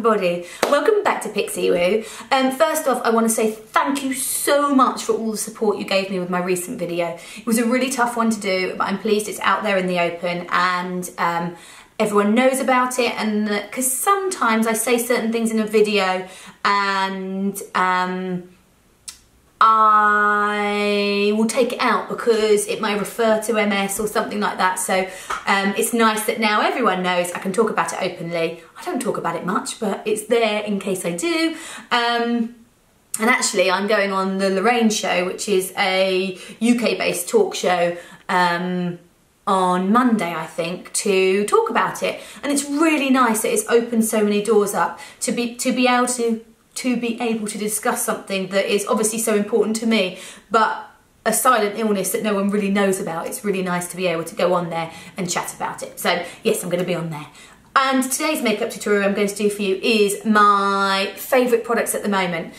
everybody, welcome back to Pixie Woo. First off, I want to say thank you so much for all the support you gave me with my recent video. It was a really tough one to do, but I'm pleased it's out there in the open and everyone knows about it, and because sometimes I say certain things in a video and I will take it out because it may refer to MS or something like that. So it's nice that now everyone knows I can talk about it openly. I don't talk about it much, but it's there in case I do. And actually I'm going on the Lorraine show, which is a UK-based talk show on Monday, I think, to talk about it. And it's really nice that it's opened so many doors up to be able to discuss something that is obviously so important to me, but a silent illness that no one really knows about. It's really nice to be able to go on there and chat about it. So yes, I'm going to be on there. And today's makeup tutorial I'm going to do for you is my favourite products at the moment,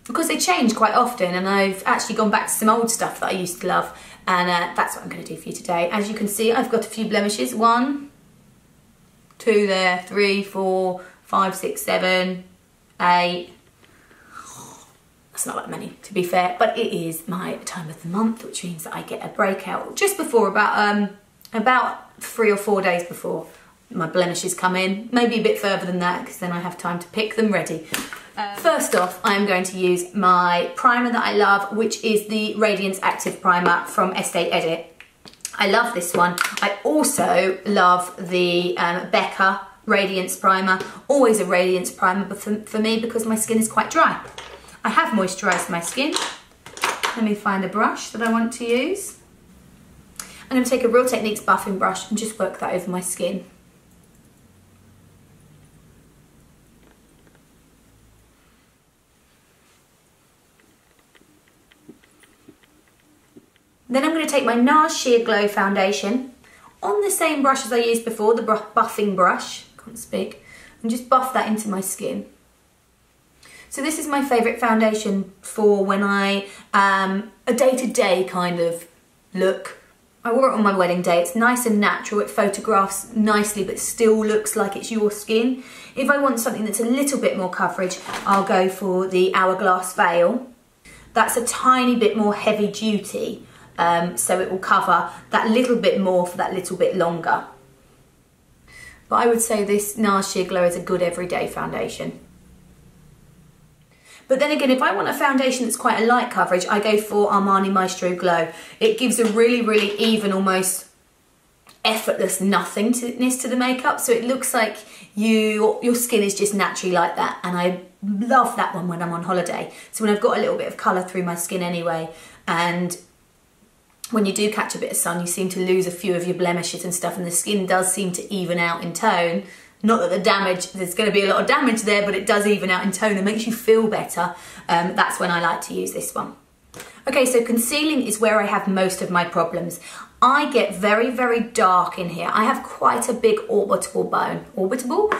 because they change quite often, and I've actually gone back to some old stuff that I used to love, and that's what I'm going to do for you today. As you can see, I've got a few blemishes. 1, 2 there, 3, 4, 5, 6, 7, 8. That's not that many, to be fair, but it is my time of the month, which means that I get a breakout just before, about 3 or 4 days before my blemishes come in. Maybe a bit further than that, because then I have time to pick them ready. First off, I'm going to use my primer that I love, which is the Radiance Active Primer from Estee Edit. I love this one. I also love the Becca Radiance Primer. Always a Radiance Primer for me because my skin is quite dry. I have moisturised my skin. Let me find a brush that I want to use. I'm going to take a Real Techniques buffing brush and just work that over my skin. Then I'm going to take my NARS Sheer Glow foundation on the same brush as I used before, the buffing brush, can't speak, and just buff that into my skin. So this is my favourite foundation for when I, a day-to-day kind of look. I wore it on my wedding day. It's nice and natural, it photographs nicely but still looks like it's your skin. If I want something that's a little bit more coverage, I'll go for the Hourglass Veil. That's a tiny bit more heavy duty. So it will cover that little bit more for that little bit longer. But I would say this NARS Sheer Glow is a good everyday foundation. But then again, if I want a foundation that's quite a light coverage, I go for Armani Maestro Glow. It gives a really, really even, almost effortless nothingness to the makeup. So it looks like your skin is just naturally like that. And I love that one when I'm on holiday. So when I've got a little bit of colour through my skin anyway, and when you do catch a bit of sun, you seem to lose a few of your blemishes and stuff, and the skin does seem to even out in tone. Not that the damage, there's going to be a lot of damage there, but it does even out in tone and makes you feel better. That's when I like to use this one. Okay, so concealing is where I have most of my problems. I get very, very dark in here. I have quite a big orbital bone. Orbital?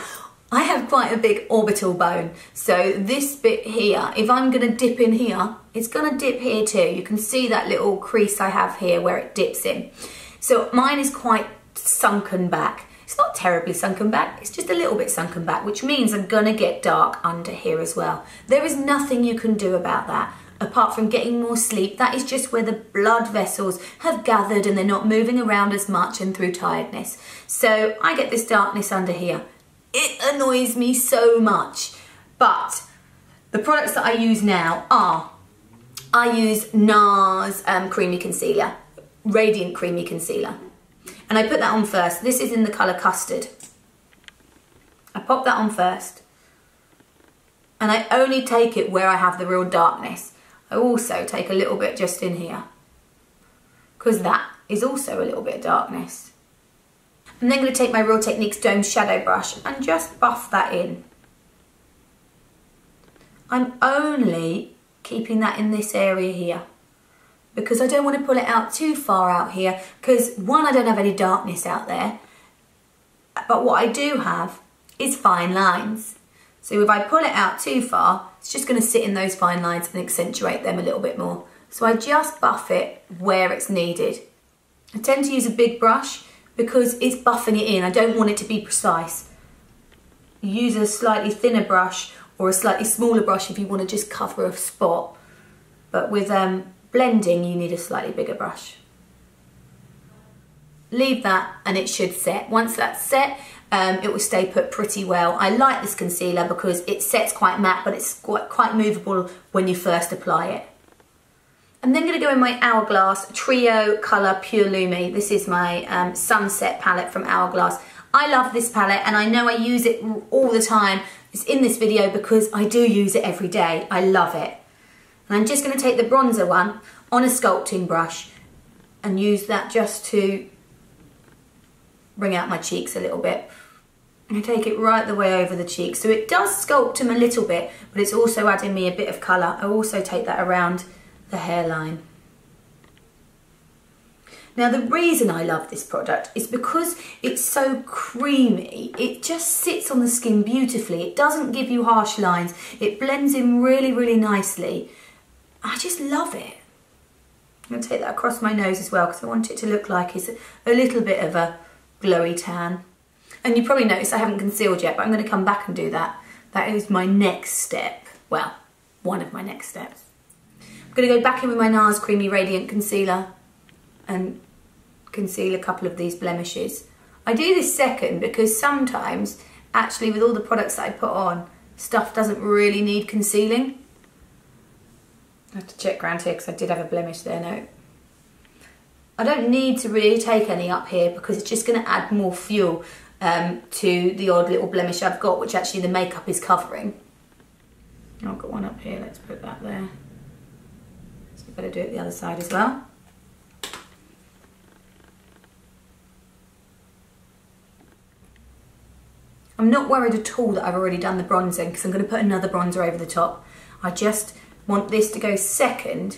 I have quite a big orbital bone. So this bit here, if I'm going to dip in here, it's going to dip here too. You can see that little crease I have here where it dips in. So mine is quite sunken back. It's not terribly sunken back, it's just a little bit sunken back, which means I'm going to get dark under here as well. There is nothing you can do about that apart from getting more sleep. That is just where the blood vessels have gathered and they're not moving around as much and through tiredness. So I get this darkness under here. It annoys me so much. But the products that I use now are, I use NARS Creamy Concealer, Radiant Creamy Concealer. And I put that on first. This is in the colour Custard. I pop that on first. And I only take it where I have the real darkness. I also take a little bit just in here, because that is also a little bit of darkness. I'm then going to take my Real Techniques Dome Shadow Brush and just buff that in. I'm only keeping that in this area here, because I don't want to pull it out too far out here, because one, I don't have any darkness out there, but what I do have is fine lines. So if I pull it out too far, it's just going to sit in those fine lines and accentuate them a little bit more. So I just buff it where it's needed. I tend to use a big brush because it's buffing it in. I don't want it to be precise. use a slightly thinner brush or a slightly smaller brush if you want to just cover a spot. But with blending, you need a slightly bigger brush. Leave that and it should set. Once that's set, it will stay put pretty well. I like this concealer because it sets quite matte, but it's quite movable when you first apply it. I'm then going to go in my Hourglass Trio Colour Pure Lumi. This is my Sunset palette from Hourglass. I love this palette and I know I use it all the time. It's in this video because I do use it every day. I love it. And I'm just going to take the bronzer one on a sculpting brush and use that just to bring out my cheeks a little bit. And I take it right the way over the cheeks. So it does sculpt them a little bit, but it's also adding me a bit of colour. I also take that around the hairline. Now the reason I love this product is because it's so creamy. It just sits on the skin beautifully. It doesn't give you harsh lines. It blends in really, really nicely. I just love it. I'm going to take that across my nose as well because I want it to look like it's a little bit of a glowy tan. And you probably noticed I haven't concealed yet, but I'm going to come back and do that. That is my next step. Well, one of my next steps. I'm going to go back in with my NARS Creamy Radiant Concealer and conceal a couple of these blemishes. I do this second because sometimes, actually with all the products that I put on, stuff doesn't really need concealing. I have to check around here because I did have a blemish there, no. I don't need to really take any up here because it's just going to add more fuel to the odd little blemish I've got, which actually the makeup is covering. I've got one up here, let's put that there. So I've got to do it the other side as well. I'm not worried at all that I've already done the bronzing because I'm going to put another bronzer over the top. I just want this to go second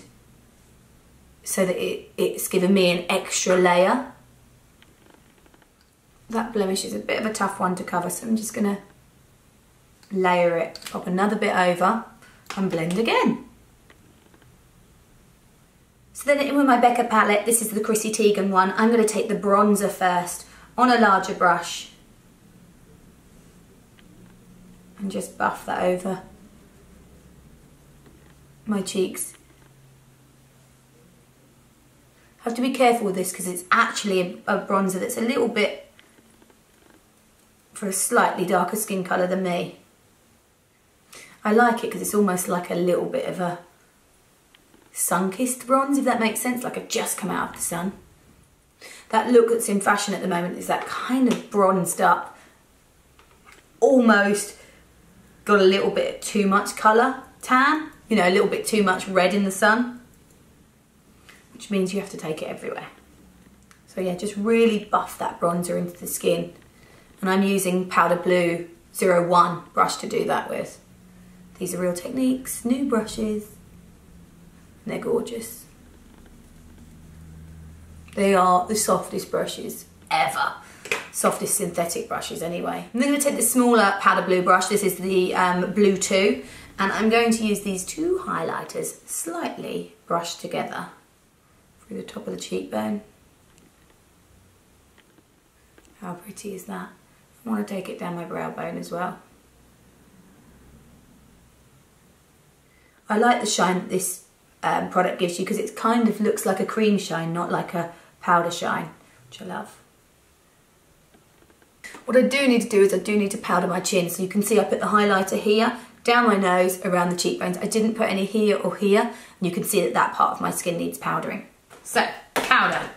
so that it's given me an extra layer. That blemish is a bit of a tough one to cover, so I'm just going to layer it, pop another bit over and blend again. So then in with my Becca palette, this is the Chrissy Teigen one. I'm going to take the bronzer first on a larger brush and just buff that over my cheeks. I have to be careful with this because it's actually a bronzer that's a little bit for a slightly darker skin colour than me. I like it because it's almost like a little bit of a sun-kissed bronze, if that makes sense, like I've just come out of the sun. That look that's in fashion at the moment is that kind of bronzed up, almost got a little bit too much colour tan, you know, a little bit too much red in the sun, which means you have to take it everywhere. So yeah, just really buff that bronzer into the skin. And I'm using Powder Bleu 01 brush to do that with. These are Real Techniques, new brushes. And they're gorgeous. They are the softest brushes ever. Softest synthetic brushes anyway. I'm then going to take the smaller Powder Blue brush. This is the Bleu 2. And I'm going to use these two highlighters slightly brushed together through the top of the cheekbone. How pretty is that? I want to take it down my brow bone as well. I like the shine that this product gives you because it kind of looks like a cream shine, not like a powder shine, which I love. What I do need to do is I do need to powder my chin. So you can see I put the highlighter here, down my nose, around the cheekbones. I didn't put any here or here, and you can see that that part of my skin needs powdering. So, powder.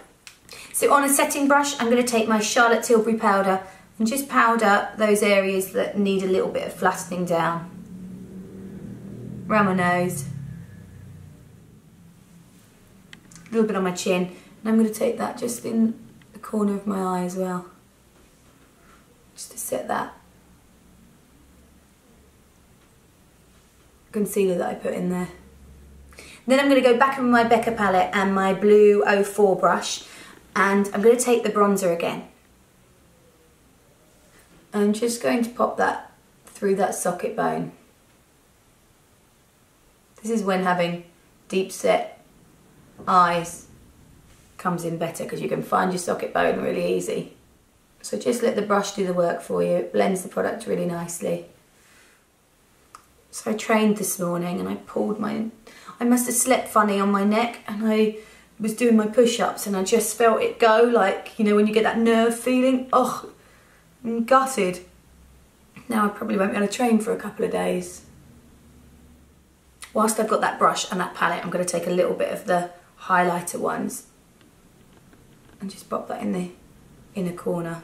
So on a setting brush, I'm going to take my Charlotte Tilbury powder and just powder those areas that need a little bit of flattening down. Around my nose. A little bit on my chin. And I'm going to take that just in the corner of my eye as well. Just to set that concealer that I put in there. Then I'm going to go back in with my Becca palette and my Bleu 04 brush, and I'm going to take the bronzer again. I'm just going to pop that through that socket bone. This is when having deep set eyes comes in better because you can find your socket bone really easy. So just let the brush do the work for you. It blends the product really nicely. So I trained this morning and I pulled I must have slept funny on my neck, and I was doing my push-ups and I just felt it go, like, you know, when you get that nerve feeling. Oh, I'm gutted. Now I probably won't be able to train for a couple of days. Whilst I've got that brush and that palette, I'm going to take a little bit of the highlighter ones and just pop that in the inner corner.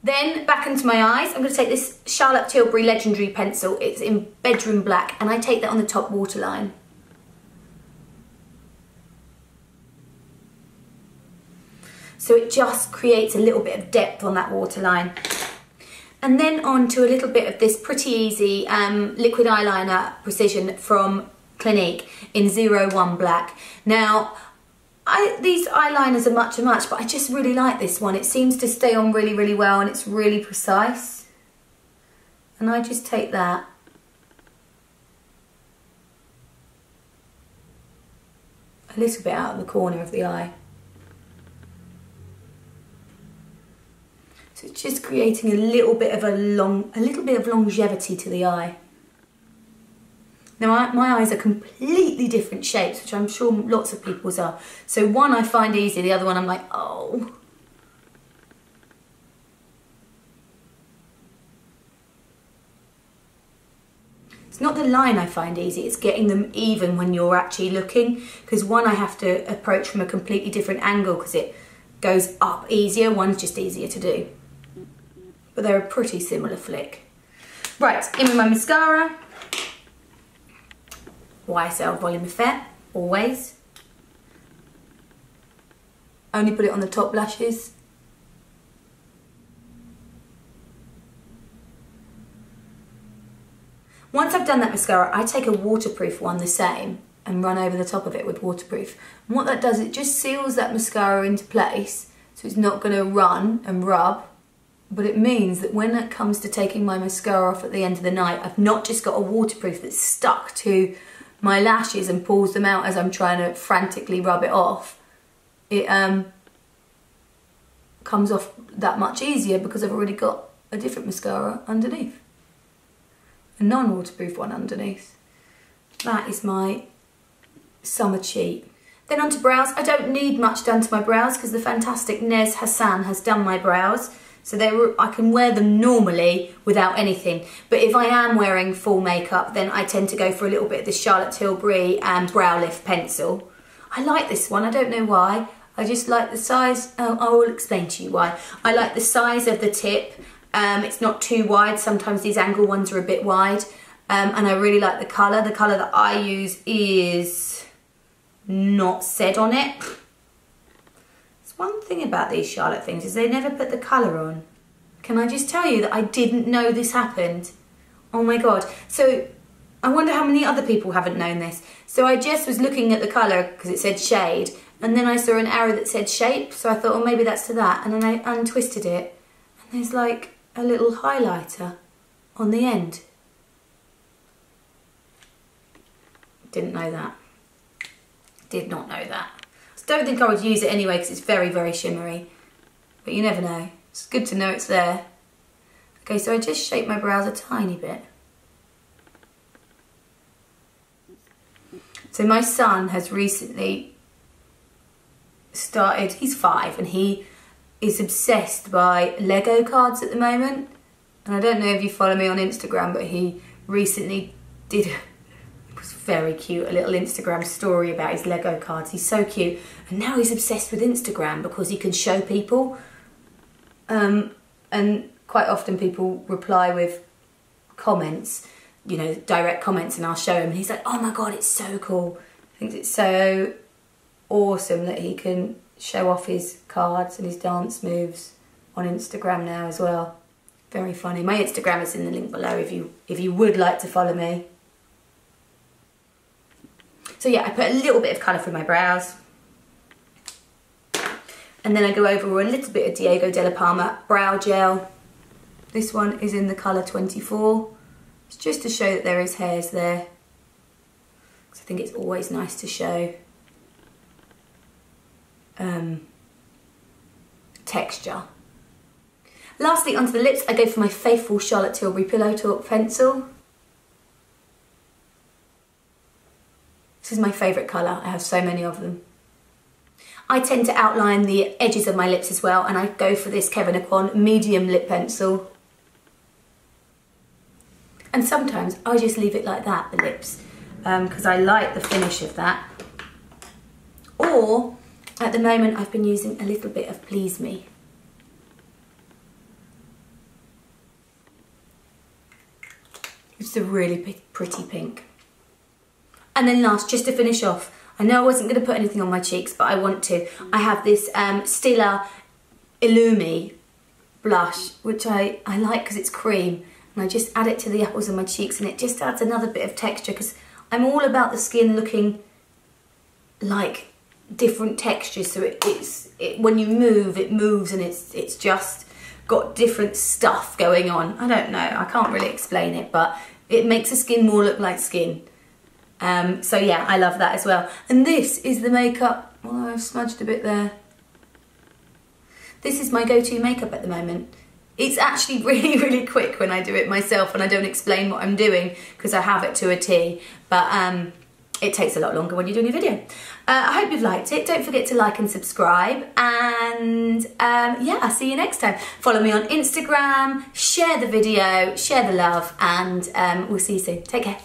Then back into my eyes, I'm going to take this Charlotte Tilbury Legendary pencil. It's in Bedroom Black, and I take that on the top waterline. So it just creates a little bit of depth on that waterline. And then on to a little bit of this Pretty Easy liquid eyeliner precision from Clinique in 01 Black. Now, these eyeliners are much, but I just really like this one. It seems to stay on really, really well, and it's really precise. And I just take that. A little bit out of the corner of the eye. So it's just creating a little bit of longevity to the eye. Now my eyes are completely different shapes, which I'm sure lots of people's are. So one I find easy, the other one I'm like, oh. It's not the line I find easy, it's getting them even when you're actually looking, because one I have to approach from a completely different angle because it goes up easier, one's just easier to do. But they're a pretty similar flick. Right, in with my mascara. YSL Volume Effet, always. Only put it on the top lashes. Once I've done that mascara, I take a waterproof one the same and run over the top of it with waterproof. And what that does, it just seals that mascara into place, so it's not going to run and rub. But it means that when it comes to taking my mascara off at the end of the night, I've not just got a waterproof that's stuck to my lashes and pulls them out as I'm trying to frantically rub it off. It comes off that much easier because I've already got a different mascara underneath. A non-waterproof one underneath. That is my summer cheat. Then onto brows. I don't need much done to my brows because the fantastic Nez Hassan has done my brows. So I can wear them normally without anything. But if I am wearing full makeup, then I tend to go for a little bit of the Charlotte Tilbury Brow Lift pencil. I like this one, I don't know why. I just like the size. Oh, I will explain to you why. I like the size of the tip. It's not too wide. Sometimes these angle ones are a bit wide. And I really like the colour. The colour that I use is not said on it. One thing about these Charlotte things is they never put the colour on. Can I just tell you that I didn't know this happened? Oh my god. So I wonder how many other people haven't known this. So I just was looking at the colour because it said shade, and then I saw an arrow that said shape, so I thought, oh, maybe that's to that, and then I untwisted it, and there's like a little highlighter on the end. Didn't know that. Did not know that. Don't think I would use it anyway because it's very, very shimmery. But you never know. It's good to know it's there. Okay, so I just shaped my brows a tiny bit. So my son has recently started, he's 5, and he is obsessed by Lego cards at the moment. And I don't know if you follow me on Instagram, but he recently did very cute, a little Instagram story about his Lego cards. He's so cute, and now he's obsessed with Instagram because he can show people, and quite often people reply with comments, you know, direct comments, and I'll show him and he's like, oh my god, it's so cool. I think it's so awesome that he can show off his cards and his dance moves on Instagram now as well. Very funny. My Instagram is in the link below if you would like to follow me. So yeah, I put a little bit of colour through my brows. And then I go over with a little bit of Diego Della Palma brow gel. This one is in the colour 24. It's just to show that there is hairs there. Because I think it's always nice to show texture. Lastly, onto the lips, I go for my faithful Charlotte Tilbury Pillow Talk pencil. This is my favourite colour, I have so many of them. I tend to outline the edges of my lips as well, and I go for this Kevyn Aucoin Medium Lip pencil. And sometimes I just leave it like that, the lips, because I like the finish of that. Or, at the moment, I've been using a little bit of Please Me. It's a really pretty pink. And then last, just to finish off, I know I wasn't going to put anything on my cheeks, but I want to. I have this Stilla Illumie blush, which I like because it's cream. And I just add it to the apples of my cheeks, and it just adds another bit of texture, because I'm all about the skin looking like different textures. So when you move, it moves, and it's just got different stuff going on. I don't know, I can't really explain it, but it makes the skin more look like skin. So yeah, I love that as well. And this is the makeup. Oh, I've smudged a bit there. This is my go-to makeup at the moment. It's actually really quick when I do it myself and I don't explain what I'm doing, because I have it to a T. But it takes a lot longer when you're doing a video. I hope you've liked it. Don't forget to like and subscribe. And yeah, I'll see you next time. Follow me on Instagram, share the video, share the love, and we'll see you soon. Take care.